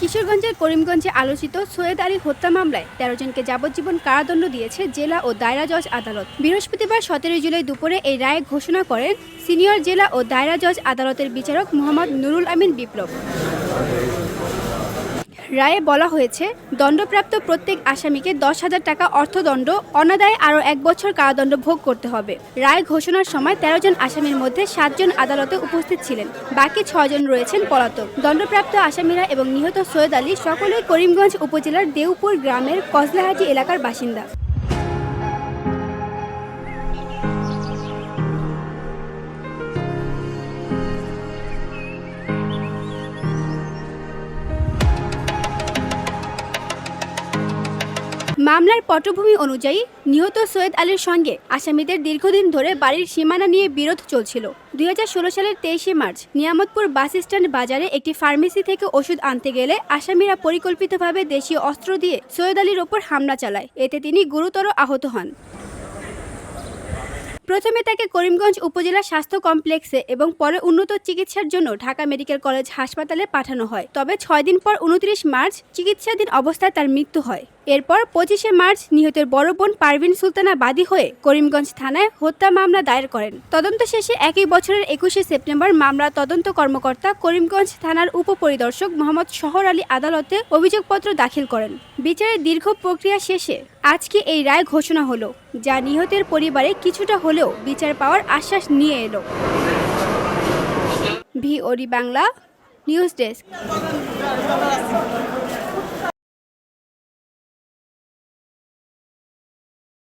কিশোরগঞ্জের করিমগঞ্জে আলোচিত সৈয়দ আলী হত্যা মামলায় ১৩ জনকে যাবজ্জীবন কারাদণ্ড দিয়েছে জেলা ও দায়রা জজ আদালত। বৃহস্পতিবার ১৭ জুলাই দুপুরে এই রায় ঘোষণা করেন সিনিয়র জেলা ও দায়রা জজ আদালতের বিচারক মোহাম্মদ নুরুল আমিন বিপ্লব। রায়ে বলা হয়েছে, দণ্ডপ্রাপ্ত প্রত্যেক আসামিকে ১০,০০০ টাকা অর্থদণ্ড, অনাদায়ে আরও ১ বছর কারাদণ্ড ভোগ করতে হবে। রায় ঘোষণার সময় ১৩ জন আসামির মধ্যে ৭ জন আদালতে উপস্থিত ছিলেন, বাকি ৬ জন রয়েছেন পলাতক। দণ্ডপ্রাপ্ত আসামিরা এবং নিহত সৈয়দ আলী সকলেই করিমগঞ্জ উপজেলার দেউপুর গ্রামের কজলাহাটি এলাকার বাসিন্দা। মামলার পটভূমি অনুযায়ী নিহত সৈয়দ আলীর সঙ্গে আসামিদের দীর্ঘদিন ধরে বাড়ির সীমানা নিয়ে বিরোধ চলছিল। ২০১৬ সালের ২৩শে মার্চ নিয়ামতপুর বাস স্ট্যান্ড বাজারে একটি ফার্মেসি থেকে ওষুধ আনতে গেলে আসামিরা পরিকল্পিতভাবে দেশীয় অস্ত্র দিয়ে সৈয়দ আলীর ওপর হামলা চালায়। এতে তিনি গুরুতর আহত হন। প্রথমে তাকে করিমগঞ্জ উপজেলা স্বাস্থ্য কমপ্লেক্সে এবং পরে উন্নত চিকিৎসার জন্য ঢাকা মেডিকেল কলেজ হাসপাতালে পাঠানো হয়। তবে ৬ দিন পর ২৯ মার্চ চিকিৎসাধীন অবস্থায় তার মৃত্যু হয়। এরপর ২৫শে মার্চ নিহতের বড় বোন পারভিন সুলতানা বাদী হয়ে করিমগঞ্জ থানায় হত্যা মামলা দায়ের করেন। তদন্ত শেষে একই বছরের ২১শে সেপ্টেম্বর মামলার তদন্ত কর্মকর্তা করিমগঞ্জ থানার উপপরিদর্শক মোহাম্মদ শহর আলী আদালতে অভিযোগপত্র দাখিল করেন। বিচারের দীর্ঘ প্রক্রিয়া শেষে আজকে এই রায় ঘোষণা হলো, যা নিহতের পরিবারে কিছুটা হলেও বিচার পাওয়ার আশ্বাস নিয়ে এলো। VOD Bangla news desk.